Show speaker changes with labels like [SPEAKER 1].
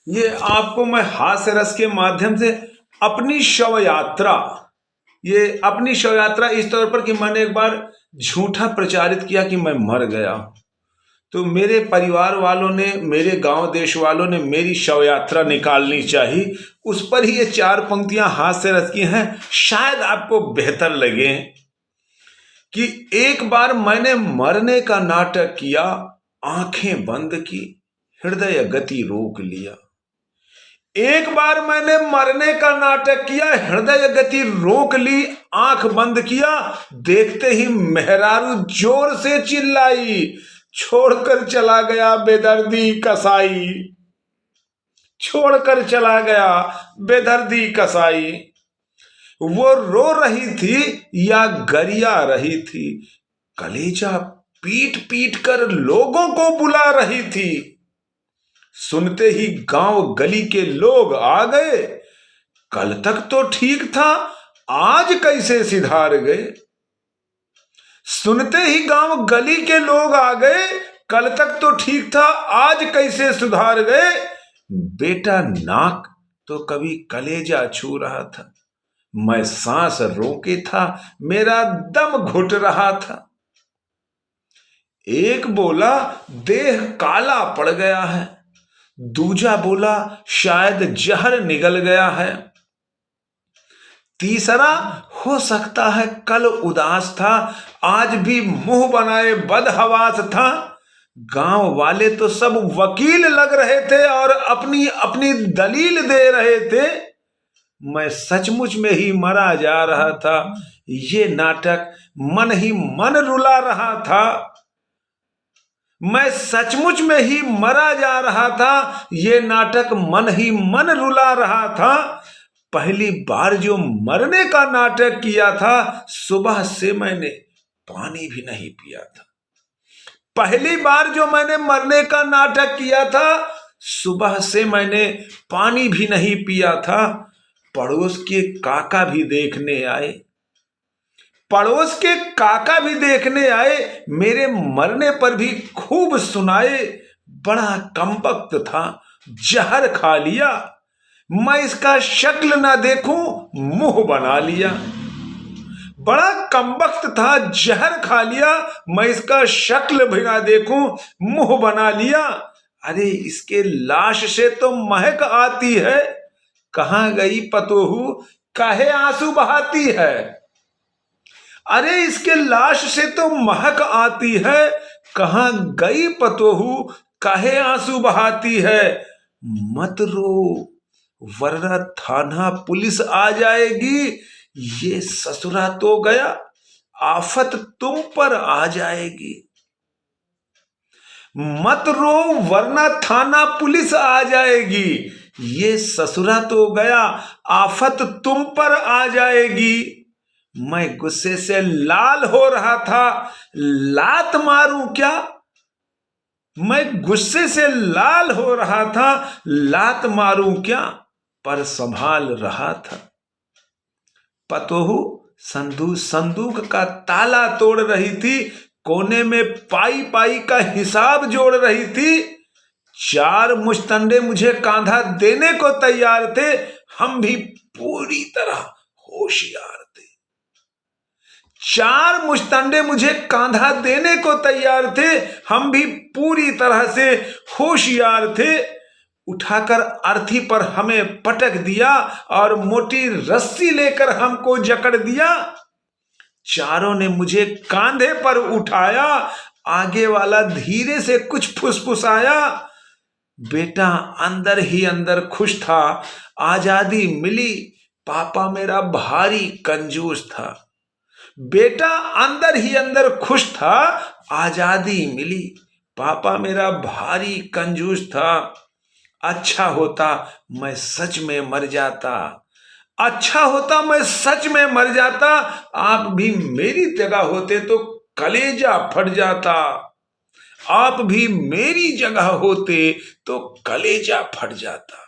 [SPEAKER 1] ये आपको मैं हास्य रस के माध्यम से अपनी शव यात्रा, ये अपनी शव यात्रा इस तौर पर कि मैंने एक बार झूठा प्रचारित किया कि मैं मर गया, तो मेरे परिवार वालों ने, मेरे गांव देश वालों ने मेरी शव यात्रा निकालनी चाहिए। उस पर ही ये चार पंक्तियां हास्य रस की हैं, शायद आपको बेहतर लगे। कि एक बार मैंने मरने का नाटक किया, आंखें बंद की, हृदय गति रोक लिया। एक बार मैंने मरने का नाटक किया, हृदय गति रोक ली, आंख बंद किया, देखते ही मेहरारू जोर से चिल्लाई, छोड़कर चला गया बेदर्दी कसाई, छोड़कर चला गया बेदर्दी कसाई। वो रो रही थी या गरिया रही थी, कलेजा पीट पीट कर लोगों को बुला रही थी। सुनते ही गांव गली के लोग आ गए, कल तक तो ठीक था, आज कैसे सिधार गए। सुनते ही गांव गली के लोग आ गए, कल तक तो ठीक था, आज कैसे सुधार गए। बेटा नाक तो कभी कलेजा छू रहा था, मैं सांस रोके था, मेरा दम घुट रहा था। एक बोला देह काला पड़ गया है, दूजा बोला शायद जहर निगल गया है, तीसरा हो सकता है कल उदास था, आज भी मुंह बनाए बदहवास था। गांव वाले तो सब वकील लग रहे थे और अपनी अपनी दलील दे रहे थे। मैं सचमुच में ही मरा जा रहा था, ये नाटक मन ही मन रुला रहा था। मैं सचमुच में ही मरा जा रहा था, ये नाटक मन ही मन रुला रहा था। पहली बार जो मरने का नाटक किया था, सुबह से मैंने पानी भी नहीं पिया था। पहली बार जो मैंने मरने का नाटक किया था, सुबह से मैंने पानी भी नहीं पिया था। पड़ोस के काका भी देखने आए, पड़ोस के काका भी देखने आए, मेरे मरने पर भी खूब सुनाए। बड़ा कमबख्त था, जहर खा लिया, मैं इसका शक्ल ना देखूं मुंह बना लिया। बड़ा कमबख्त था, जहर खा लिया, मैं इसका शक्ल भी ना देखूं मुंह बना लिया। अरे इसके लाश से तो महक आती है, कहां गई पतोहू काहे आंसू बहाती है। अरे इसके लाश से तो महक आती है, कहां गई पतोहू काहे आंसू बहाती है। मत रो वरना थाना पुलिस आ जाएगी, ये ससुरा तो गया, आफत तुम पर आ जाएगी। मत रो वरना थाना पुलिस आ जाएगी, ये ससुरा तो गया, आफत तुम पर आ जाएगी। मैं गुस्से से लाल हो रहा था, लात मारूं क्या। मैं गुस्से से लाल हो रहा था, लात मारूं क्या, पर संभाल रहा था। पतोहू संदूक का ताला तोड़ रही थी, कोने में पाई पाई का हिसाब जोड़ रही थी। चार मुश्तंडे मुझे कांधा देने को तैयार थे, हम भी पूरी तरह होशियार थे। चार मुश्तंडे मुझे कांधा देने को तैयार थे, हम भी पूरी तरह से होशियार थे। उठाकर अर्थी पर हमें पटक दिया और मोटी रस्सी लेकर हमको जकड़ दिया। चारों ने मुझे कांधे पर उठाया, आगे वाला धीरे से कुछ फुसफुसाया। बेटा अंदर ही अंदर खुश था, आजादी मिली, पापा मेरा भारी कंजूस था। बेटा अंदर ही अंदर खुश था, आजादी मिली, पापा मेरा भारी कंजूस था। अच्छा होता मैं सच में मर जाता, अच्छा होता मैं सच में मर जाता, आप भी मेरी जगह होते तो कलेजा फट जाता, आप भी मेरी जगह होते तो कलेजा फट जाता।